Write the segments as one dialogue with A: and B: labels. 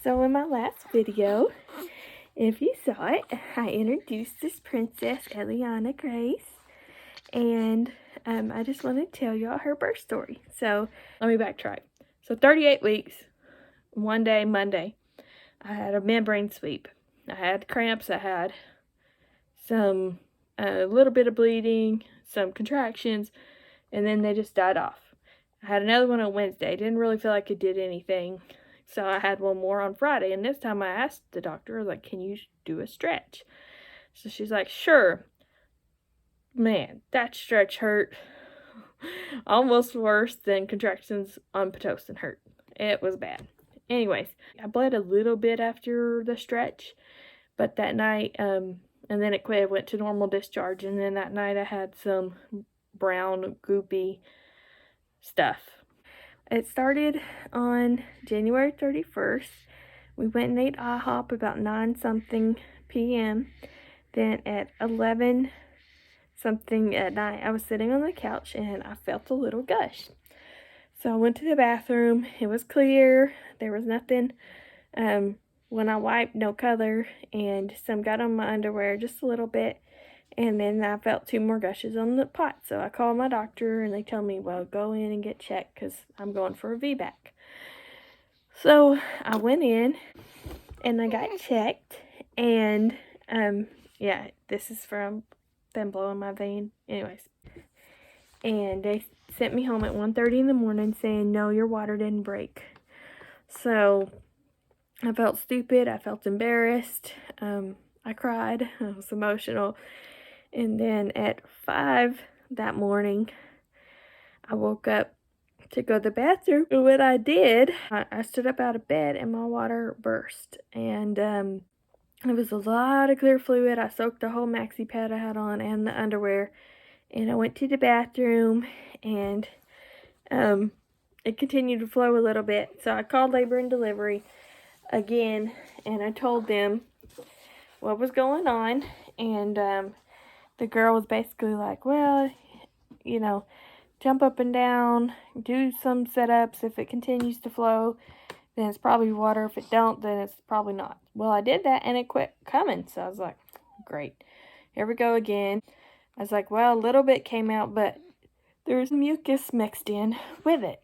A: So in my last video, if you saw it, I introduced this princess, Eliana Grace, and I just want to tell y'all her birth story. So let me backtrack. So 38 weeks, one day, Monday, I had a membrane sweep. I had cramps, I had a little bit of bleeding, some contractions, and then they just died off. I had another one on Wednesday. Didn't really feel like it did anything. So I had one more on Friday, and this time I asked the doctor, I was like, can you do a stretch? So she's like, sure. Man, that stretch hurt. Almost worse than contractions on Pitocin hurt. It was bad. Anyways, I bled a little bit after the stretch, but that night, and then it quit. I went to normal discharge, and then that night I had some brown, goopy stuff. It started on January 31st. We went and ate IHOP about 9-something p.m. Then at 11-something at night, I was sitting on the couch and I felt a little gush. So I went to the bathroom. It was clear. There was nothing. When I wiped, no color, and some got on my underwear just a little bit. And then I felt 2 more gushes on the pot. So I called my doctor, and they told me, well, go in and get checked because I'm going for a VBAC. So I went in, and I got checked. And, yeah, this is from them blowing my vein. Anyways. And they sent me home at 1:30 in the morning saying, no, your water didn't break. So I felt stupid. I felt embarrassed. I cried. I was emotional. And then at 5 that morning, I woke up to go to the bathroom. And when I did, I stood up out of bed and my water burst. And it was a lot of clear fluid. I soaked the whole maxi pad I had on and the underwear. And I went to the bathroom and it continued to flow a little bit. So I called labor and delivery again and I told them what was going on. And the girl was basically like, well, you know, jump up and down, do some setups. If it continues to flow, then it's probably water. If it don't, then it's probably not. Well, I did that and it quit coming. So I was like, great. Here we go again. I was like, well, a little bit came out, but there was mucus mixed in with it.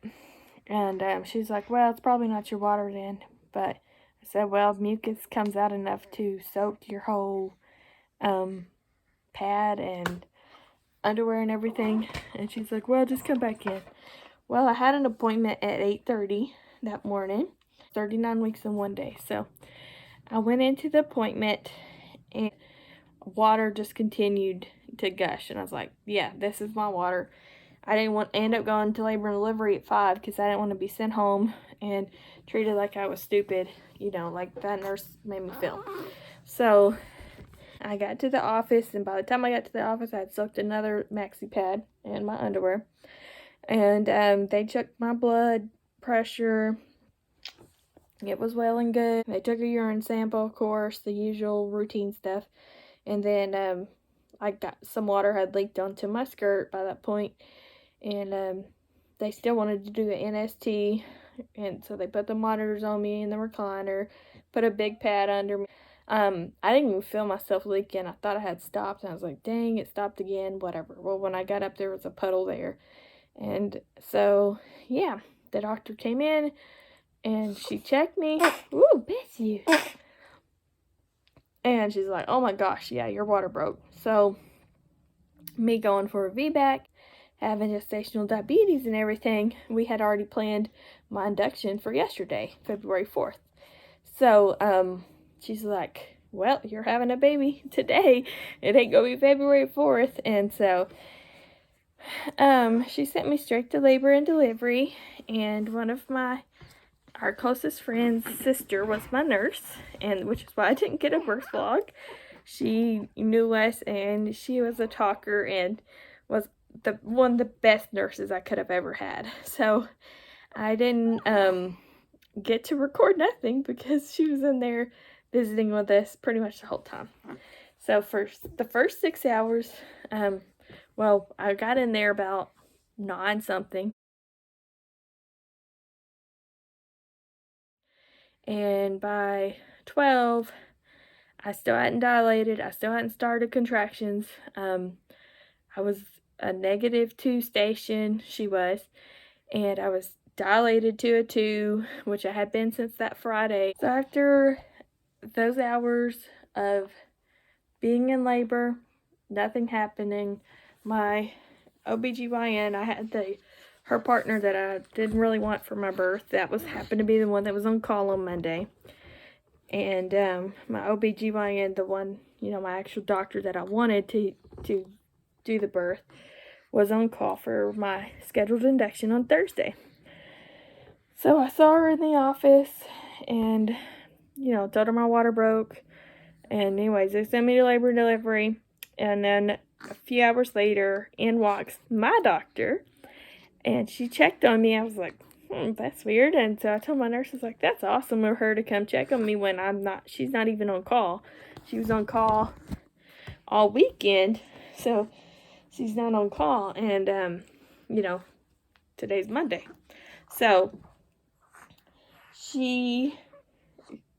A: And she's like, well, it's probably not your water then. But I said, well, mucus comes out enough to soak your whole pad and underwear and everything. And she's like, well, just come back in. Well, I had an appointment at 8:30 that morning. 39 weeks in one day. So I went into the appointment and water just continued to gush. And I was like, yeah, this is my water. I didn't want to end up going to labor and delivery at 5 because I didn't want to be sent home and treated like I was stupid, you know, like that nurse made me feel. So I got to the office, and by the time I got to the office, I had soaked another maxi pad and my underwear. And they checked my blood pressure. It was well and good. They took a urine sample, of course, the usual routine stuff. And then I got some water had leaked onto my skirt by that point. And they still wanted to do an NST. And so they put the monitors on me in the recliner, put a big pad under me. I didn't even feel myself leaking. I thought I had stopped, and I was like, dang, it stopped again, whatever. Well, when I got up, there was a puddle there. And so, yeah, the doctor came in, and she checked me. Ooh, bless you. And she's like, oh my gosh, yeah, your water broke. So, me going for a VBAC, having gestational diabetes and everything, we had already planned my induction for yesterday, February 4th. So, she's like, well, you're having a baby today. It ain't gonna be February 4th. And so, she sent me straight to labor and delivery. And one of our closest friend's sister was my nurse, and which is why I didn't get a birth vlog. She knew us, and she was a talker and was one of the best nurses I could have ever had. So I didn't get to record nothing because she was in there visiting with us pretty much the whole time. So for the first 6 hours, well, I got in there about 9-something. And by 12, I still hadn't dilated. I still hadn't started contractions. I was a -2 station, she was, and I was dilated to a 2, which I had been since that Friday. So after those hours of being in labor, nothing happening, my OBGYN, I had her partner that I didn't really want for my birth, that happened to be the one that was on call on Monday. And my OBGYN, the one, my actual doctor that I wanted to do the birth, was on call for my scheduled induction on Thursday. So I saw her in the office and, told her my water broke. And anyways, they sent me to labor and delivery. And then a few hours later, in walks my doctor. And she checked on me. I was like, that's weird. And so I told my nurse, I was like, that's awesome of her to come check on me when she's not even on call. She was on call all weekend. So she's not on call. And, today's Monday. So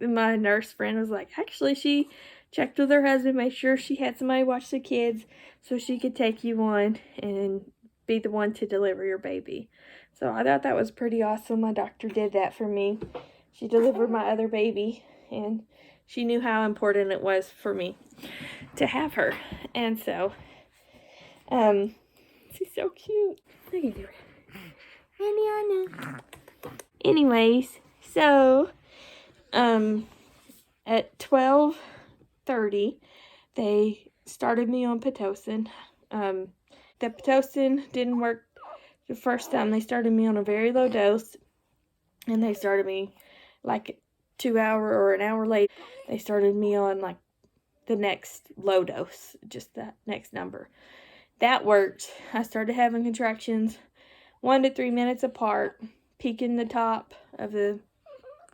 A: my nurse friend was like, actually, she checked with her husband, made sure she had somebody watch the kids so she could take you on and be the one to deliver your baby. So I thought that was pretty awesome. My doctor did that for me. She delivered my other baby, and she knew how important it was for me to have her. And so, she's so cute. Look at her. Eliana. Anyways, so, at 12:30, they started me on Pitocin. The Pitocin didn't work the first time. They started me on a very low dose, and they started me like 2 hour or an hour late. They started me on like the next low dose, just that next number. That worked. I started having contractions 1 to 3 minutes apart, peaking the top of the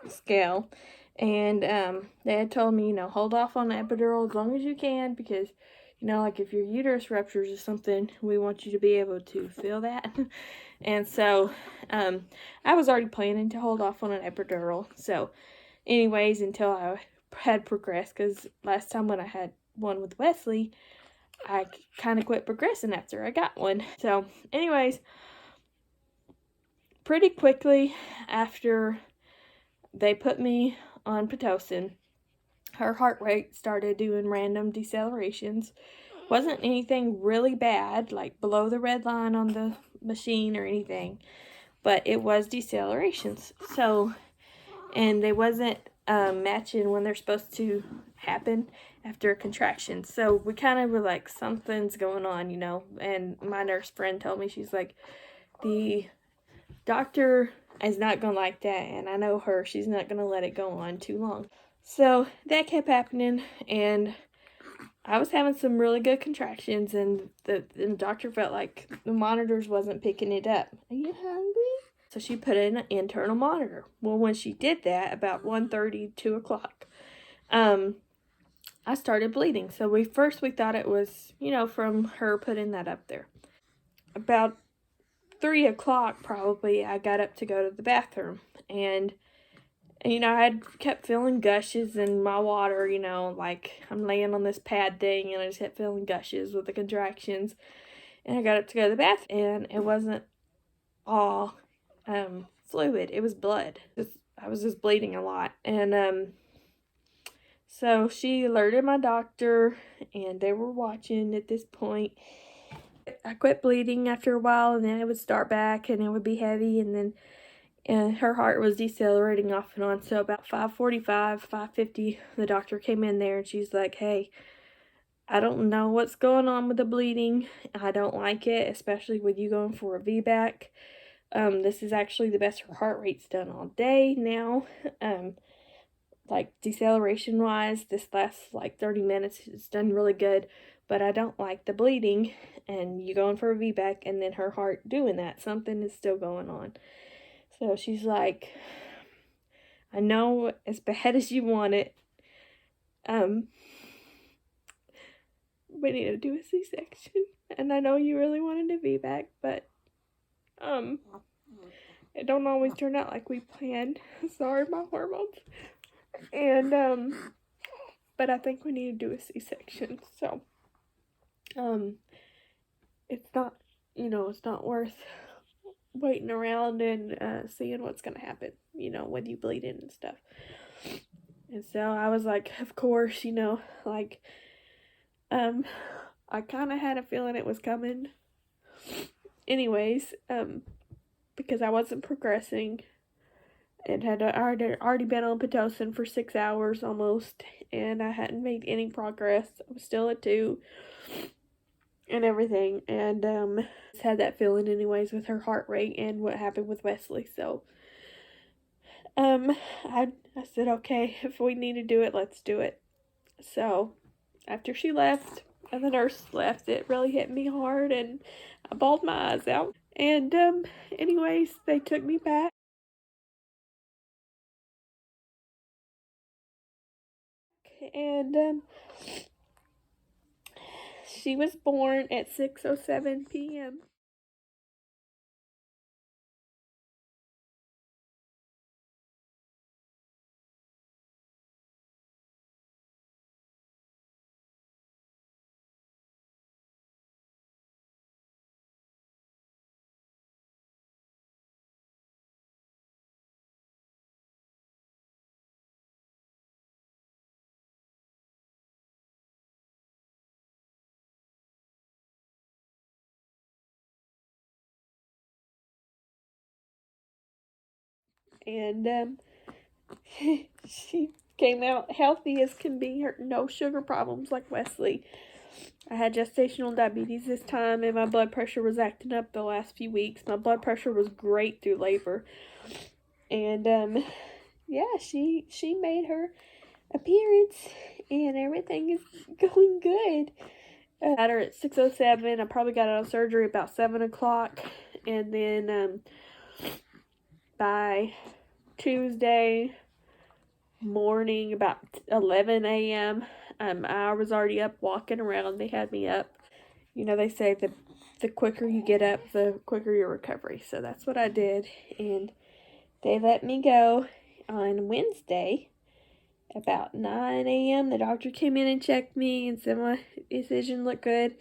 A: scale. And they had told me, hold off on the epidural as long as you can, because, like if your uterus ruptures or something, we want you to be able to feel that. And so I was already planning to hold off on an epidural. So anyways, until I had progressed, because last time when I had one with Wesley, I kind of quit progressing after I got one. So anyways, pretty quickly after they put me on Pitocin, her heart rate started doing random decelerations. Wasn't anything really bad, like below the red line on the machine or anything, but it was decelerations. So, and they wasn't matching when they're supposed to happen after a contraction. So we kind of were like, something's going on, and my nurse friend told me, she's like, the doctor is not going to like that, and I know her, she's not going to let it go on too long. So that kept happening, and I was having some really good contractions, and the doctor felt like the monitors wasn't picking it up. Are you hungry? So she put in an internal monitor. Well, when she did that, about 1:30, 2 o'clock, I started bleeding. So we thought it was, from her putting that up there. About 3 o'clock probably, I got up to go to the bathroom, and I had kept feeling gushes in my water, like I'm laying on this pad thing, and I just kept feeling gushes with the contractions. And I got up to go to the bath, and it wasn't all fluid, it was blood. I was just bleeding a lot. And so she alerted my doctor, and they were watching at this point. I quit bleeding after a while, and then it would start back, and it would be heavy, and then her heart was decelerating off and on. So about 5:45, 5:50, the doctor came in there, and she's like, hey, I don't know what's going on with the bleeding. I don't like it, especially with you going for a VBAC. This is actually the best her heart rate's done all day now. Like deceleration wise, this last like 30 minutes, it's done really good, but I don't like the bleeding, and you going for a VBAC and then her heart doing that. Something is still going on. So she's like, I know as bad as you want it, we need to do a C-section, and I know you really wanted a VBAC, but it don't always turn out like we planned. Sorry, my hormones. And, but I think we need to do a C-section. So, it's not, it's not worth waiting around and seeing what's going to happen, with you bleeding and stuff. And so I was like, of course, like, I kind of had a feeling it was coming anyways, because I wasn't progressing and had already been on Pitocin for 6 hours almost, and I hadn't made any progress. I was still at 2 and everything, and just had that feeling anyways with her heart rate and what happened with Wesley. So I said, okay, if we need to do it, let's do it. So after she left and the nurse left, it really hit me hard, and I bawled my eyes out. And anyways, they took me back, and she was born at 6:07 p.m. And she came out healthy as can be. No sugar problems like Wesley. I had gestational diabetes this time, and my blood pressure was acting up the last few weeks. My blood pressure was great through labor, and yeah, she made her appearance, and everything is going good. I had her at 6:07. I probably got out of surgery about 7 o'clock, and then by Tuesday morning about 11 a.m. I was already up walking around. They had me up. They say the quicker you get up, the quicker your recovery. So that's what I did, and they let me go on Wednesday about 9 a.m. The doctor came in and checked me and said my incision looked good,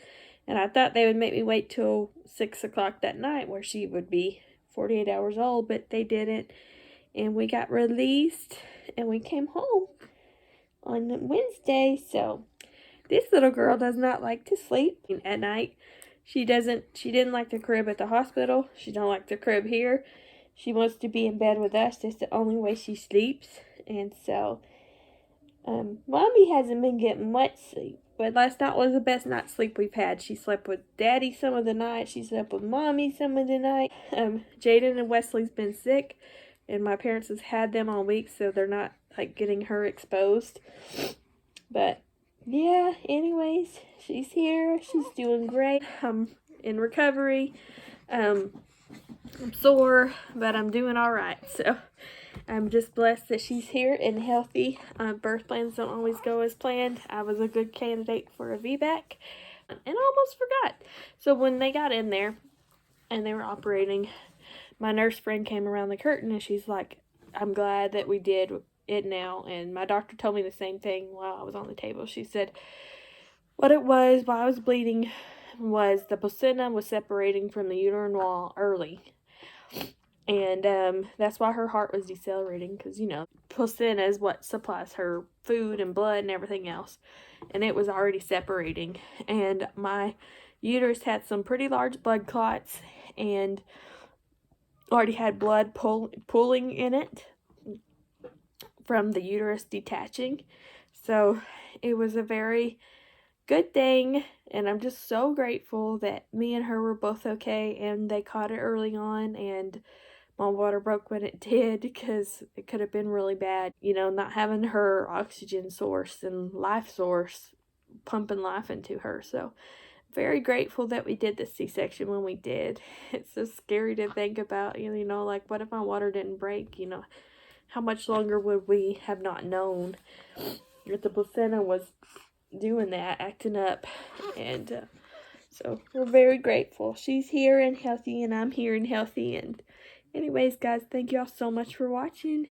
A: and I thought they would make me wait till 6 o'clock that night where she would be 48 hours old, but they didn't, and we got released and we came home on Wednesday. So this little girl does not like to sleep at night. She didn't like the crib at the hospital. She don't like the crib here. She wants to be in bed with us. That's the only way she sleeps. And so Mommy hasn't been getting much sleep, but last night was the best night's sleep we've had. She slept with Daddy some of the night. She slept with Mommy some of the night. Jaden and Wesley's been sick, and my parents has had them all week, so they're not like getting her exposed. But yeah, anyways, she's here. She's doing great. I'm in recovery. I'm sore, but I'm doing all right. So I'm just blessed that she's here and healthy. Birth plans don't always go as planned. I was a good candidate for a VBAC and I almost forgot. So when they got in there and they were operating, my nurse friend came around the curtain and she's like, I'm glad that we did it now. And my doctor told me the same thing while I was on the table. She said what it was while I was bleeding was the placenta was separating from the uterine wall early. And that's why her heart was decelerating, because, placenta is what supplies her food and blood and everything else. And it was already separating. And my uterus had some pretty large blood clots and already had blood pooling in it from the uterus detaching. So it was a very good thing, and I'm just so grateful that me and her were both okay, and they caught it early on, and my water broke when it did, because it could have been really bad, not having her oxygen source and life source pumping life into her. So very grateful that we did the C-section when we did. It's so scary to think about, like, what if my water didn't break? How much longer would we have not known if the placenta was doing that, acting up? And so we're very grateful. She's here and healthy, and I'm here and healthy, and Anyways, guys, thank y'all so much for watching.